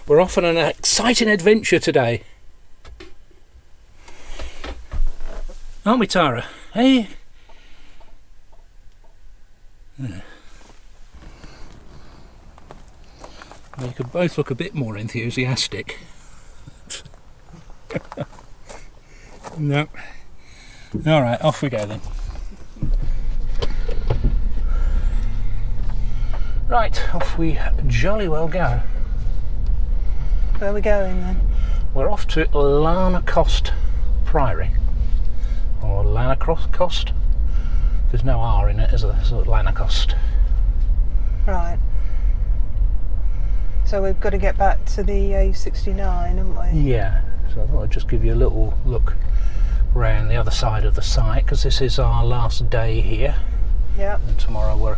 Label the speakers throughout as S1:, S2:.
S1: We're off on an exciting adventure today. Aren't we, Tara? Hey? Yeah. You could both look a bit more enthusiastic. No. Alright, off we go then. Right, off we jolly well go.
S2: Where are we going then?
S1: We're off to Lanercost Priory. Or Lanercost. There's no R in it, is there? So Lanercost.
S2: Right. So we've got to get back to the A69, haven't we?
S1: Yeah. So I thought I'd just give you a little look around the other side of the site, because this is our last day here.
S2: Yep.
S1: And tomorrow we're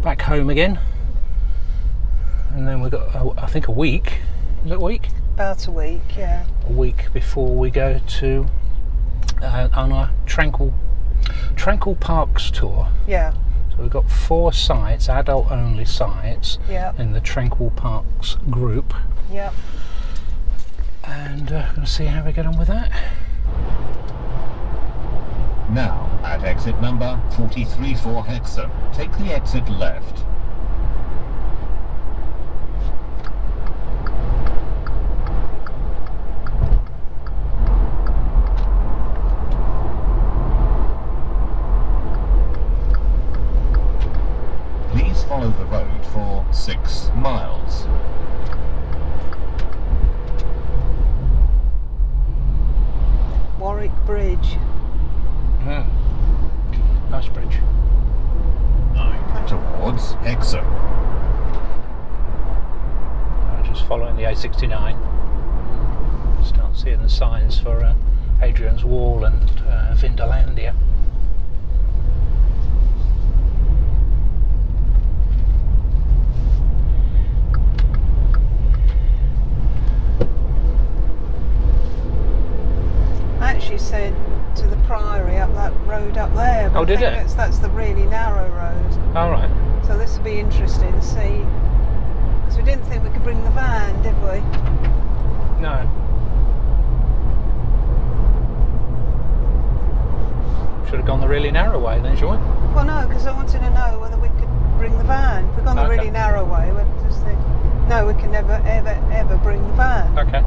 S1: back home again. And then we've got, I think, a week. Is it a week?
S2: About a week, yeah.
S1: A week before we go to on our tranquil parks tour.
S2: Yeah.
S1: So we've got 4 sites, adult only sites,
S2: Yeah.
S1: in the tranquil parks group.
S2: Yep.
S1: And going to see how we get on with that.
S3: Now, at exit number 434 Hexham, take the exit left. Please follow the road for 6 miles.
S2: Warwick Bridge.
S1: Nice bridge.
S3: Towards Hexham.
S1: Just following the A69. Start seeing the signs for Hadrian's Wall and Vinderlandia.
S2: I actually said to the Priory up that road up there. But
S1: Oh, did
S2: I think
S1: it?
S2: That's the really narrow road.
S1: All right.
S2: So this will be interesting to see. Because we didn't think we could bring the van, did we?
S1: No. Should have gone the really narrow way then, shall we?
S2: Well, no, because I wanted to know whether we could bring the van. If we've gone the
S1: Okay.
S2: really narrow way, we'll just think, no, we can never, ever, ever bring the van.
S1: Okay.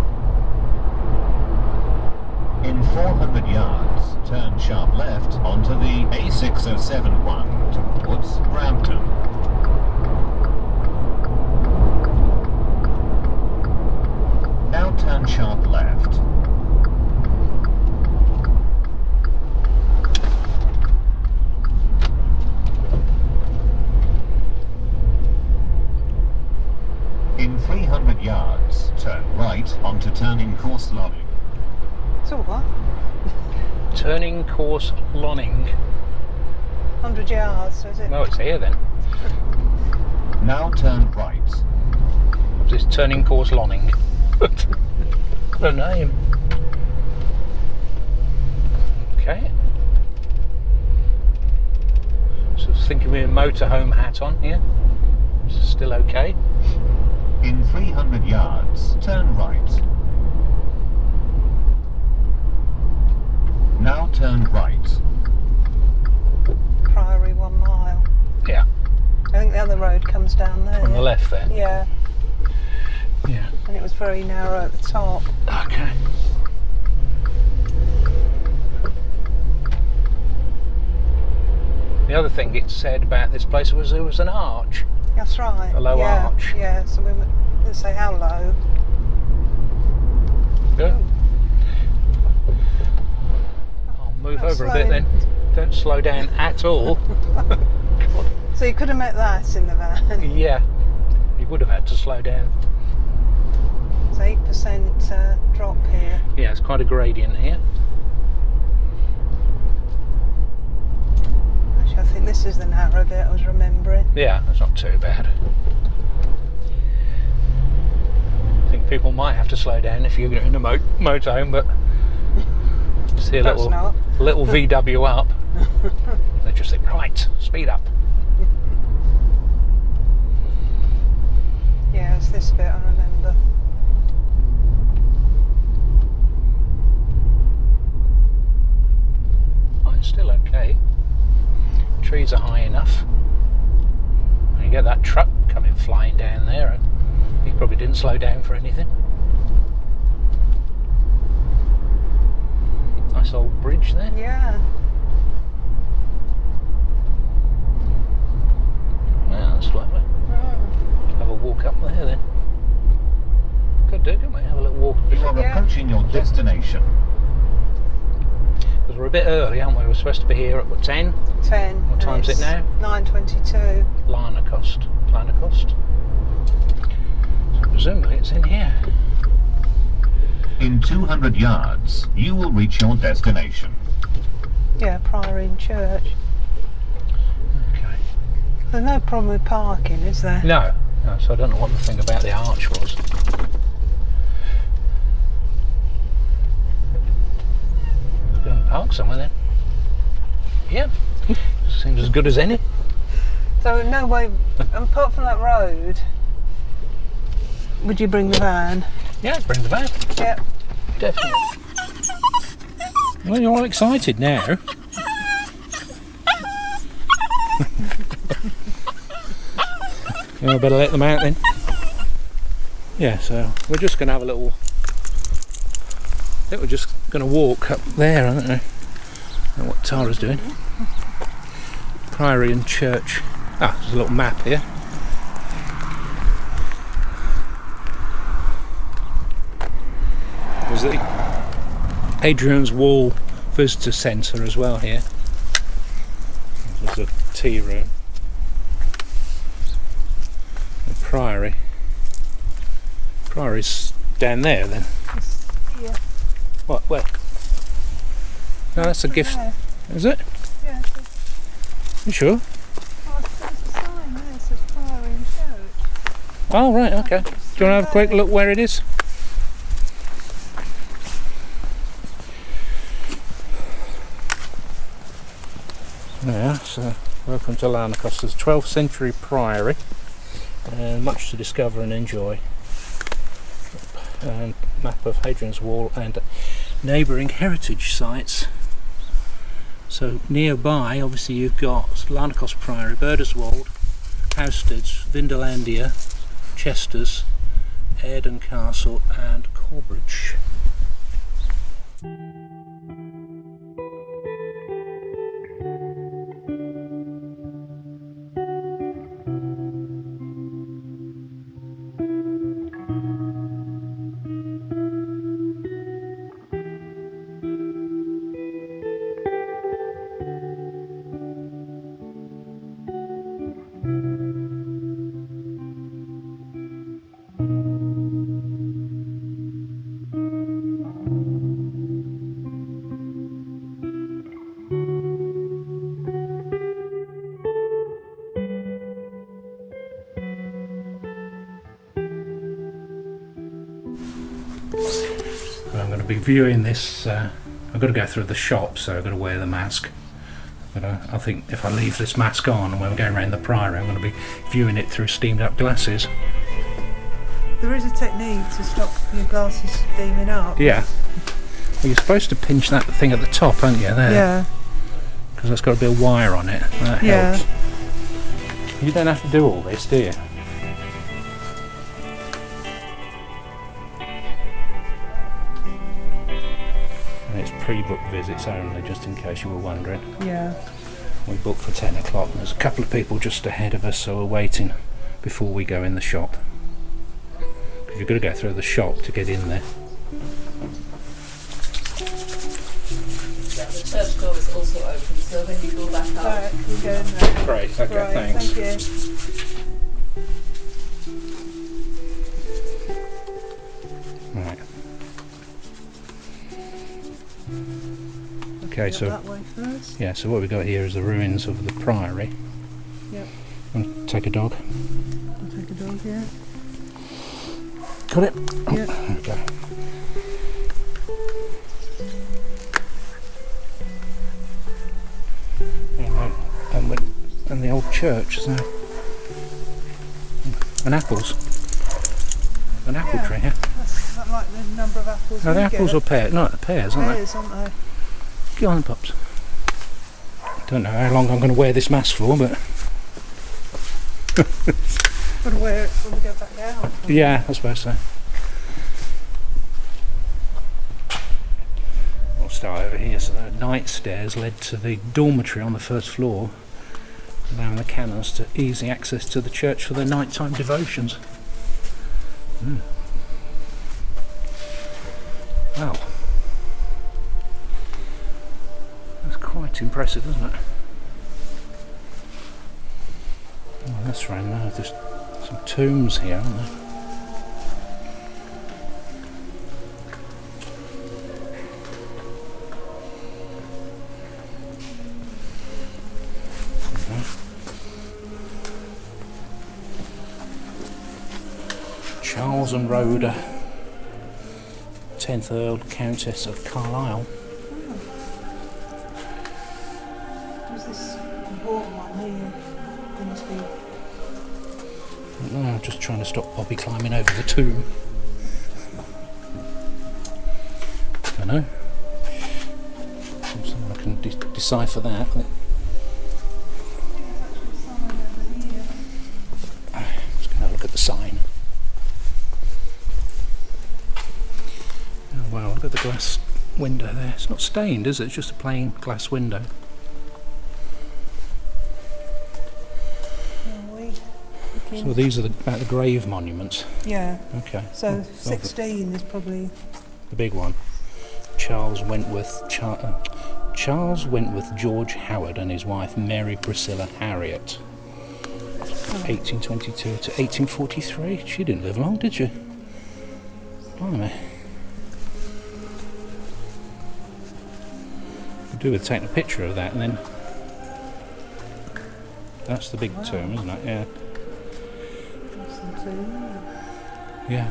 S3: In 400 yards, turn sharp left onto the A6071 towards Brampton. Now turn sharp left. In 300 yards, turn right onto turning course Lodding.
S2: So what?
S1: Turning course Lonning.
S2: 100 yards, so is it?
S1: No, it's here then.
S3: Now turn right.
S1: This turning course Lonning. What a name. Okay. So thinking with a motorhome hat on here. This is still okay.
S3: In 300 yards, turn right. Now turn right.
S2: Priory 1 mile.
S1: Yeah.
S2: I think the other road comes down there.
S1: On the left there.
S2: Yeah,
S1: Yeah.
S2: and it was very narrow at the top.
S1: Okay. The other thing it said about this place was there was an arch.
S2: That's right.
S1: A low
S2: yeah,
S1: arch.
S2: Yeah, so we didn't say how low.
S1: Good. I'll move
S2: Not
S1: over a bit then. Don't slow down at all.
S2: So you could have met that in the van.
S1: Yeah. You would have had to slow down.
S2: It's 8% drop here.
S1: Yeah, it's quite a gradient here.
S2: Actually, I think this is the narrow bit I was remembering.
S1: Yeah, that's not too bad. I think people might have to slow down if you're in a motorhome, but see a little VW up. They just think, right, speed up.
S2: Yeah, it's this bit I remember.
S1: truck coming flying down there, and he probably didn't slow down for anything. Nice old bridge there.
S2: Yeah.
S1: Yeah, that's lovely.
S2: Mm.
S1: Have a walk up there then. Could do, couldn't we? Have a little walk.
S3: You are approaching your destination.
S1: Because we're a bit early, aren't we? We're supposed to be here at what, 10?
S2: 10.
S1: What time's it now?
S2: 9:22.
S1: Lanercost. So presumably it's in here.
S3: In 200 yards, you will reach your destination.
S2: Yeah, Priory and Church.
S1: Okay.
S2: There's no problem with parking, is there?
S1: No, so I don't know what the thing about the arch was. We're going to park somewhere then. Yeah, seems as good as any.
S2: So no way, apart from that road, would you bring the van?
S1: Yeah, bring the van.
S2: Yep.
S1: Definitely. Well, you're all excited now. Well, I better let them out then. Yeah, so we're just going to have a little... I think we're just going to walk up there, I don't know what Tara's doing. Priory and Church. Ah, there's a little map here. There's the Hadrian's Wall Visitor Centre as well here. There's a tea room. The Priory. Priory's down there then.
S2: Yeah.
S1: What? Where? No, that's a gift.
S2: There.
S1: Is it?
S2: Yeah.
S1: You sure?
S2: Oh, there's a sign there that says Priory and Church.
S1: Oh, right, okay. Do you want to have a quick look where it is? Yeah, so welcome to Lanercost. There's 12th century priory, and much to discover and enjoy. And map of Hadrian's Wall and neighbouring heritage sites. So nearby, obviously, you've got Lanercost Priory, Burdeswold, Housteads, Vindelandia, Chesters, Ayrden Castle, and Corbridge. I'm going to be viewing this. I've got to go through the shop, so I've got to wear the mask. But I think if I leave this mask on and when we're going around the priory, I'm going to be viewing it through steamed up glasses.
S2: There is a technique to stop your glasses steaming up.
S1: Yeah. Well, you're supposed to pinch that thing at the top, aren't you? There.
S2: Yeah.
S1: Because that's got a bit of wire on it. That
S2: Yeah.
S1: helps. You don't have to do all this, do you? And it's pre-booked visits only, just in case you were wondering.
S2: Yeah.
S1: We booked for 10 o'clock and there's a couple of people just ahead of us, so we're waiting before we go in the shop. Because you've got to go through the shop to get in there.
S4: The church door is also open, so when you go back out,
S2: Right, we go in there.
S1: Great, okay,
S2: Right,
S1: thanks.
S2: thank you.
S1: Right. Okay,
S2: Go
S1: so
S2: that way first.
S1: yeah, so what we've got here is the ruins of the priory.
S2: Yep.
S1: And take a dog.
S2: I'll take a dog, yeah.
S1: Got it?
S2: Yeah.
S1: There we go. And the old church, so and apples. An apple tree here.
S2: That's not like the number of apples.
S1: No, the
S2: we
S1: apples
S2: get.
S1: or pears? No, the pears, aren't
S2: Pears, aren't they?
S1: they? Go on, pups. Don't know how long I'm going to wear this mask for, but
S2: Got to wear it when we go back down.
S1: Yeah, I suppose so. We'll start over here. So the night stairs led to the dormitory on the first floor, allowing the canons to easy access to the church for their nighttime devotions. Wow. That's quite impressive, isn't it? Oh, that's right. Now there's some tombs here, aren't there? Charles and Rhoda, 10th Earl Countess of Carlisle.
S2: Who's this important one here? There must be.
S1: No, I'm just trying to stop Bobby climbing over the tomb. I know. Someone can decipher that. Just going to look at the sign. Oh wow, look at the glass window there. It's not stained, is it? It's just a plain glass window. So these are about the grave monuments.
S2: Yeah.
S1: Okay.
S2: So 16 is probably
S1: the big one. Charles Wentworth George Howard and his wife Mary Priscilla Harriet. 1822 to 1843. She didn't live long, did she? Blimey. Could do with taking a picture of that, and then that's the big tomb, isn't it? Yeah. Yeah.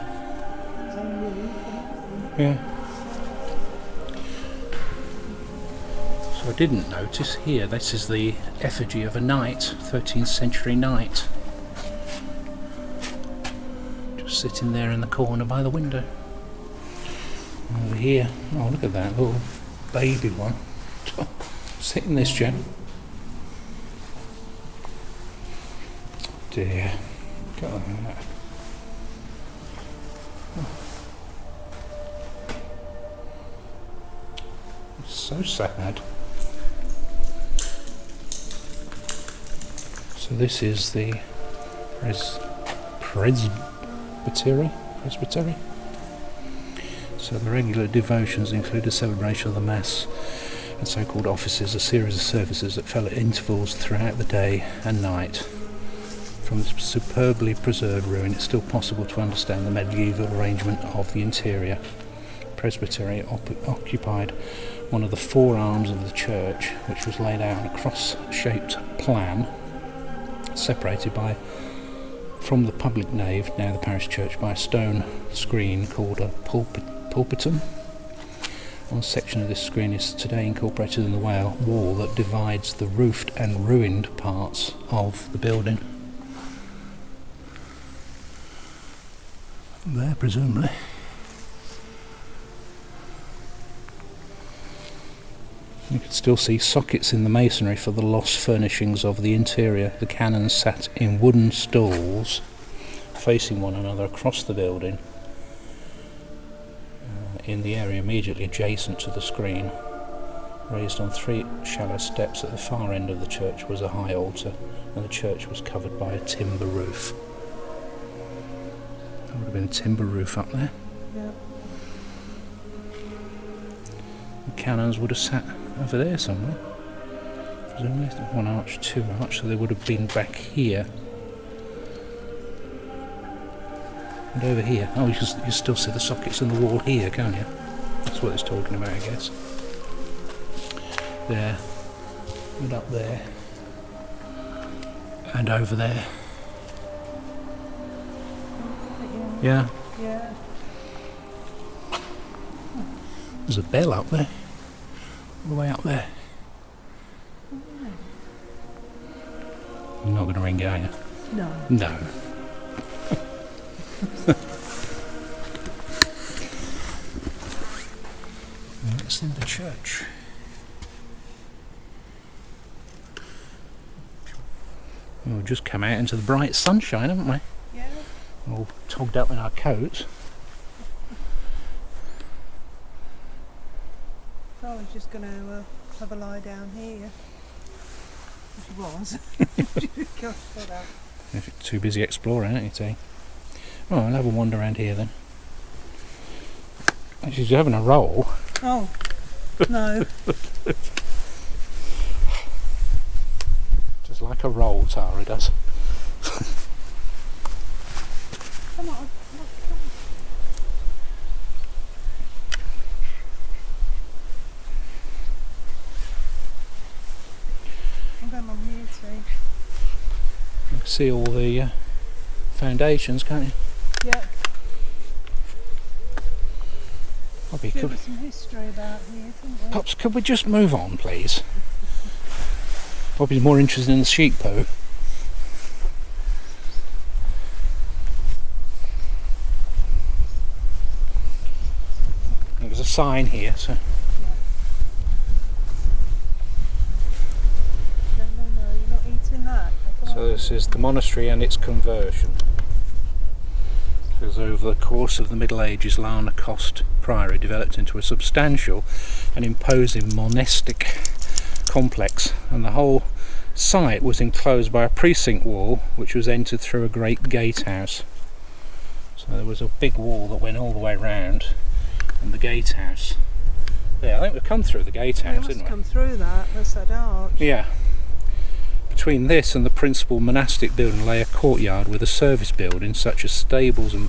S1: Yeah. So I didn't notice here, this is the effigy of a knight, 13th century knight. Just sitting there in the corner by the window. Over here, oh look at that little baby one. Sit in this chair. Dear. Go on. So sad. So this is the presbytery. So the regular devotions include a celebration of the Mass and so-called offices, a series of services that fell at intervals throughout the day and night. From this superbly preserved ruin, it's still possible to understand the medieval arrangement of the interior. Presbytery occupied one of the four arms of the church, which was laid out on a cross-shaped plan, separated from the public nave, now the parish church, by a stone screen called a pulpitum. One section of this screen is today incorporated in the wall that divides the roofed and ruined parts of the building. There, presumably. You can still see sockets in the masonry for the lost furnishings of the interior. The canons sat in wooden stools facing one another across the building in the area immediately adjacent to the screen. Raised on three shallow steps at the far end of the church was a high altar, and the church was covered by a timber roof. There would have been a timber roof up there.
S2: Yeah.
S1: The canons would have sat over there somewhere. Presumably one arch, two arch, so they would have been back here. And over here. Oh, you still see the sockets in the wall here, can't you? That's what it's talking about, I guess. There. And up there. And over there. Yeah.
S2: Yeah.
S1: There's a bell up there. All the way up there. You're not going to ring it, are you?
S2: No.
S1: No. That's in the church. We've just come out into the bright sunshine, haven't we? all togged up in our coats.
S2: So I was just going to have a lie down here. Which was. Got out.
S1: If you're too busy exploring, aren't you, T? Oh, I'll have a wander around here then. She's having a roll.
S2: Oh, no.
S1: Just like a roll, Tara does.
S2: Come on. I'm going on here too.
S1: You can see all the foundations, can't you?
S2: Yeah.
S1: Probably
S2: Give
S1: could.
S2: us some history about here, couldn't we?
S1: Pops, could we just move on, please? Probably more interested in the sheep poo. There's a sign here, so.
S2: No, you're not eating that.
S1: So this is the monastery and its conversion. Because over the course of the Middle Ages, Lanercost Priory developed into a substantial and imposing monastic complex, and the whole site was enclosed by a precinct wall which was entered through a great gatehouse. So there was a big wall that went all the way round, and the gatehouse. Yeah, I think we've come through the gatehouse,
S2: We
S1: didn't
S2: must
S1: we?
S2: come through that. That's that arch.
S1: Yeah. Between this and the principal monastic building lay a courtyard with a service building such as stables and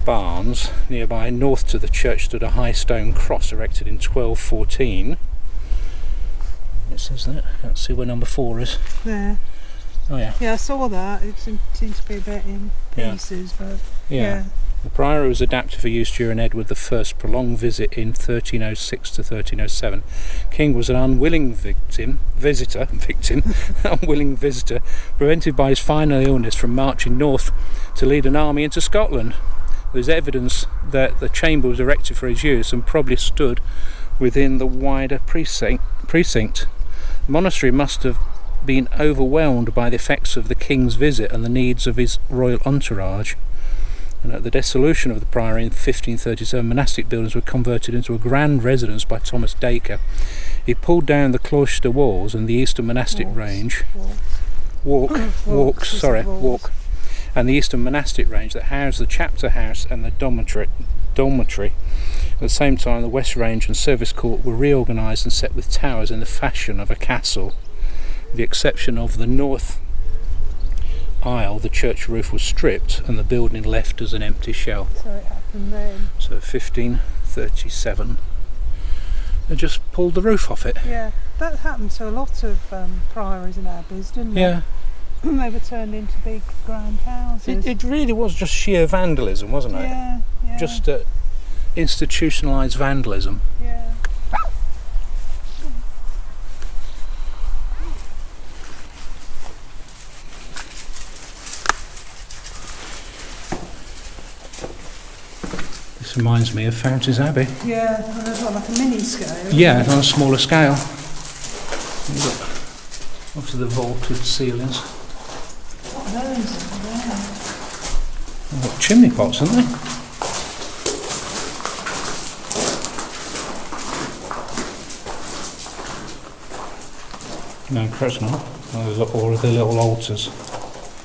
S1: barns. Nearby, north to the church, stood a high stone cross erected in 1214. It says that. I can't see where number 4 is.
S2: There.
S1: Oh yeah.
S2: Yeah, I saw that. It seemed to be a bit in
S1: Yeah.
S2: pieces, but
S1: Yeah. The priory was adapted for use during Edward I's prolonged visit in 1306 to 1307. King was an unwilling visitor, prevented by his final illness from marching north to lead an army into Scotland. There's evidence that the chamber was erected for his use and probably stood within the wider precinct. The monastery must have been overwhelmed by the effects of the king's visit and the needs of his royal entourage. And at the dissolution of the priory in 1537, monastic buildings were converted into a grand residence by Thomas Dacre. He pulled down the cloister walls and the eastern monastic range. Walks, and the eastern monastic range that housed the chapter house and the dormitory. At the same time, the west range and service court were reorganised and set with towers in the fashion of a castle. With the exception of the north aisle, the church roof was stripped and the building left as an empty shell.
S2: so it happened then.
S1: So 1537, they just pulled the roof off it.
S2: Yeah, that happened to a lot of priories and abbeys, didn't it?
S1: Yeah,
S2: They were turned into big grand houses.
S1: it really was just sheer vandalism, wasn't it?
S2: Yeah.
S1: Just institutionalised vandalism.
S2: Yeah.
S1: This reminds me of Fountains Abbey.
S2: Yeah, and there's like a mini scale.
S1: Yeah, on a smaller scale. You've got obviously the vaulted ceilings.
S2: What are those?
S1: They've got chimney pots, haven't they? No, perhaps not. Or the little altars.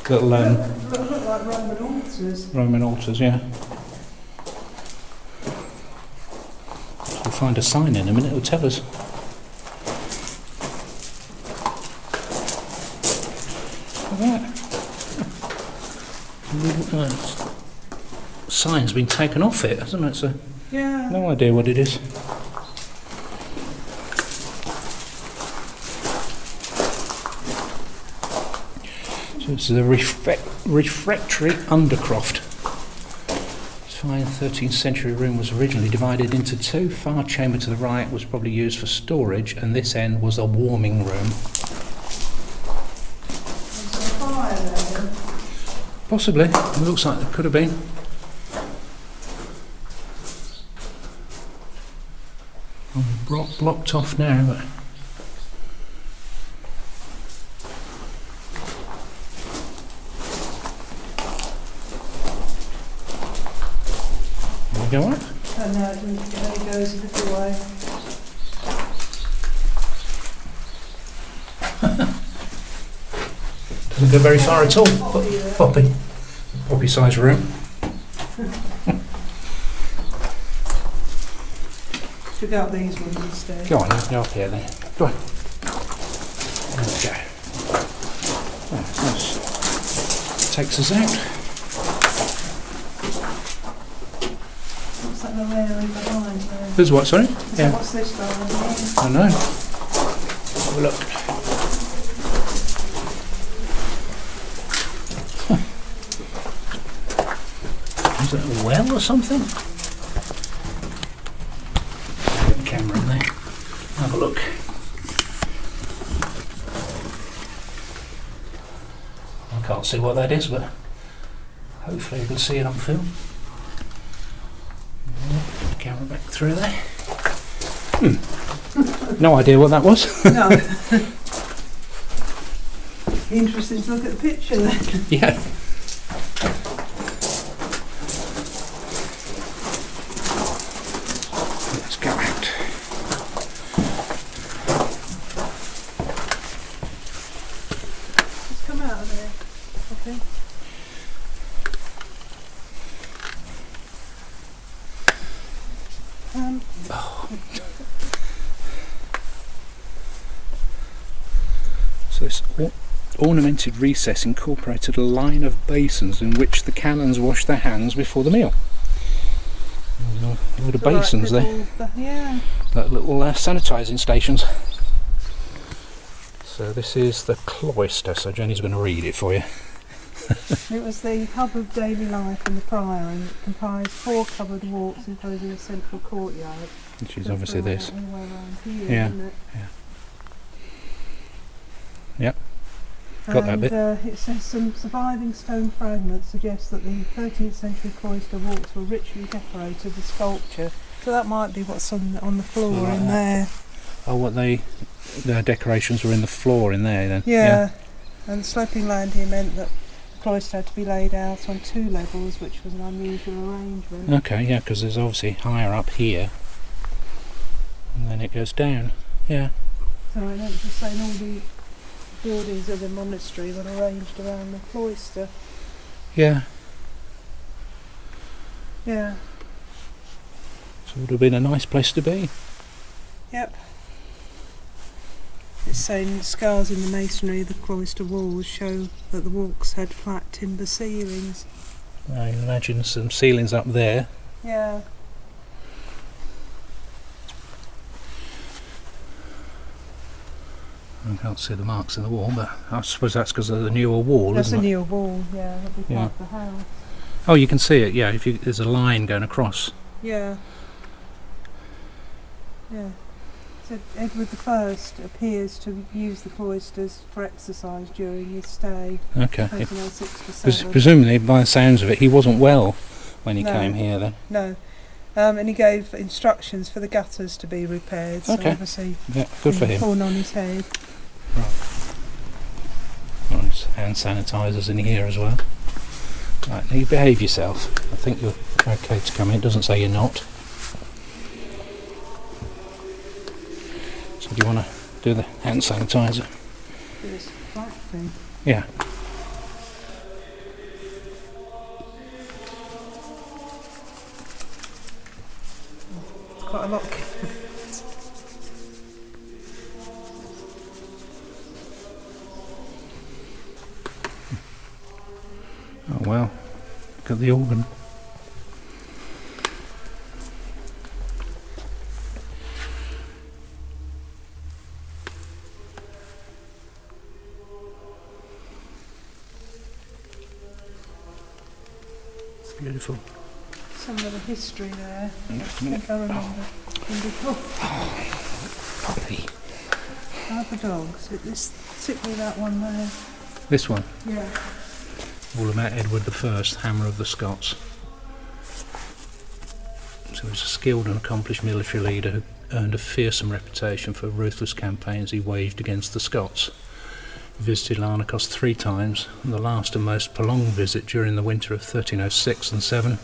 S1: Little
S2: Look like Roman altars.
S1: Roman altars, yeah. We'll find a sign in a minute, it'll tell us. Look at that. Sign's been taken off it, hasn't it? So
S2: Yeah.
S1: no idea what it is. So it's the refectory undercroft. This fine 13th century room was originally divided into two. Far chamber to the right was probably used for storage, and this end was a warming room.
S2: There's a fire there.
S1: Possibly. It looks like it could have been. Blocked off now, but go up?
S2: And now it goes a little way.
S1: Doesn't go very far at all. Poppy size room.
S2: Should we go up these ones instead?
S1: Go on, go up here then. Go on. There we go. Oh, nice. Takes us out.
S2: What's that little area behind there?
S1: There's what, sorry?
S2: So what's this behind here?
S1: I know. Have a look. Is that a well or something? Get the camera in there. Have a look. I can't see what that is, but hopefully you can see it on film. Get the camera back through there. No idea what that was.
S2: No. Interesting to look at the picture then.
S1: Yeah. Let's go out.
S2: Let's come out of there. Okay.
S1: So this ornamented recess incorporated a line of basins in which the canons washed their hands before the meal. There's a load of
S2: So like
S1: basins there.
S2: Yeah.
S1: Like little sanitising stations. So this is the cloister, so Jenny's going to read it for you.
S2: It was the hub of daily life in the priory. It comprised 4 covered walks enclosing a central courtyard.
S1: Which is obviously this.
S2: All the way around here,
S1: Yeah.
S2: isn't it?
S1: Yep. Got that bit.
S2: It says some surviving stone fragments suggest that the 13th century cloister walks were richly decorated with sculpture. So that might be what's on the floor
S1: Something like
S2: in
S1: that.
S2: there.
S1: Oh, what the decorations were in the floor in there then?
S2: Yeah. And the sloping land here meant that the cloister had to be laid out on 2 levels, which was an unusual arrangement.
S1: Okay, yeah, because there's obviously higher up here. And then it goes down. Yeah.
S2: So I don't just saying all the buildings of the monastery were arranged around the cloister.
S1: Yeah.
S2: Yeah.
S1: So it would have been a nice place to be.
S2: Yep. It's saying scars in the masonry of the cloister walls show that the walks had flat timber ceilings.
S1: I imagine some ceilings up there.
S2: Yeah.
S1: I can't see the marks in the wall, but I suppose that's because of the newer wall,
S2: That's a
S1: isn't it?
S2: new wall, yeah, that'll be part of the house.
S1: Oh, you can see it, yeah, if there's a line going across.
S2: Yeah. Yeah. So Edward I appears to use the cloisters for exercise during his stay,
S1: Okay.
S2: 1306 to 7.
S1: Presumably, by the sounds of it, he wasn't well when he
S2: No.
S1: came here then.
S2: No. And he gave instructions for the gutters to be repaired, so
S1: Okay.
S2: obviously
S1: Yeah, good for him.
S2: fallen on his head.
S1: Well, there's hand sanitisers in here as well. Right, now you behave yourself. I think you're okay to come in. It doesn't say you're not. So do you want to do the hand sanitizer?
S2: This black thing.
S1: Yeah.
S2: Quite a lot.
S1: Oh well. Look at the organ. It's beautiful.
S2: Some of the history there.
S1: Just
S2: I
S1: a minute.
S2: think I remember.
S1: Puppy.
S2: Other dogs. Particularly that one there.
S1: This one.
S2: Yeah.
S1: All about Edward I, Hammer of the Scots. So he was a skilled and accomplished military leader who earned a fearsome reputation for ruthless campaigns he waged against the Scots. He visited Lanercost 3 times, and the last and most prolonged visit during the winter of 1306 and 7.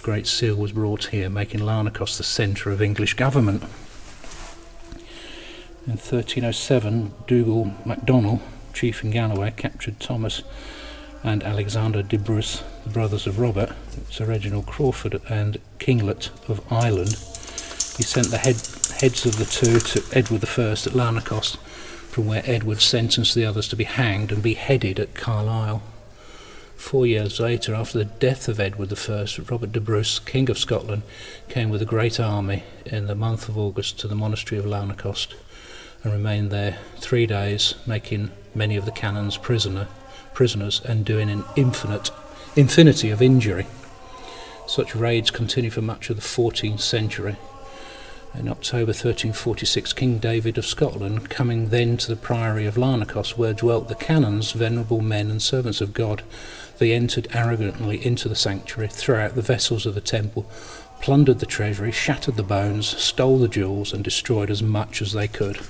S1: Great Seal was brought here, making Lanercost the centre of English government. In 1307, Dougal MacDonald, chief in Galloway, captured Thomas and Alexander de Bruce, the brothers of Robert, Sir Reginald Crawford and Kinglet of Ireland. He sent the heads of the two to Edward I at Lanercost, from where Edward sentenced the others to be hanged and beheaded at Carlisle. 4 years later, after the death of Edward I, Robert de Bruce, King of Scotland, came with a great army in the month of August to the Monastery of Lanercost and remained there 3 days, making many of the canons prisoners and doing an infinity of injury. Such raids continued for much of the 14th century. In October 1346, King David of Scotland, coming then to the Priory of Lanercost, where dwelt the canons, venerable men and servants of God, they entered arrogantly into the sanctuary, threw out the vessels of the temple, plundered the treasury, shattered the bones, stole the jewels, and destroyed as much as they could.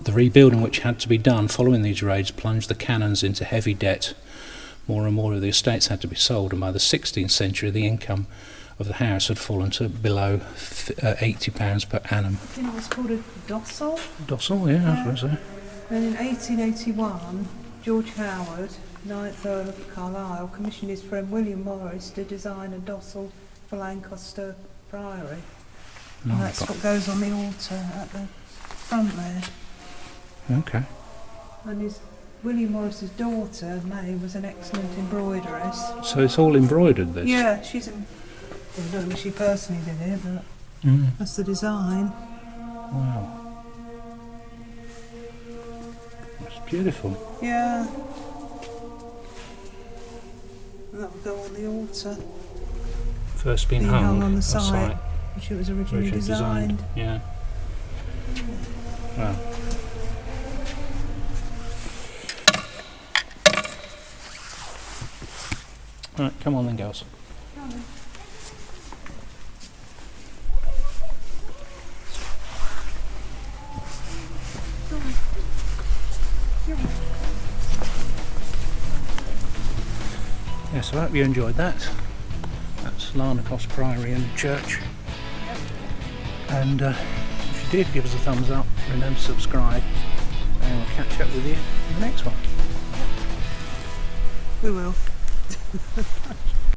S1: The rebuilding which had to be done following these raids plunged the canons into heavy debt. More and more of the estates had to be sold, and by the 16th century the income of the house had fallen to below £80 per annum.
S2: You know what's called a dossal?
S1: Dossal, yeah, I was going to say.
S2: And in 1881, George Howard, 9th Earl of Carlisle, commissioned his friend William Morris to design a dossal for Lancaster Priory.
S1: No,
S2: And that's what goes on the altar at the front there.
S1: Okay.
S2: And William Morris's daughter, May, was an excellent embroideress.
S1: So it's all embroidered, this?
S2: Yeah, she's I don't know if she personally did it, but that's the design.
S1: Wow. It's beautiful.
S2: Yeah. And that would go on the altar.
S1: First being
S2: Being
S1: hung
S2: hung on the
S1: site,
S2: site, which it was originally designed.
S1: Yeah. Wow. Right, come on then, girls. Yes, I hope you enjoyed that. That's Lanercost Priory and Church. And if you did, give us a thumbs up, remember to subscribe, and we'll catch up with you in the next one.
S2: We will.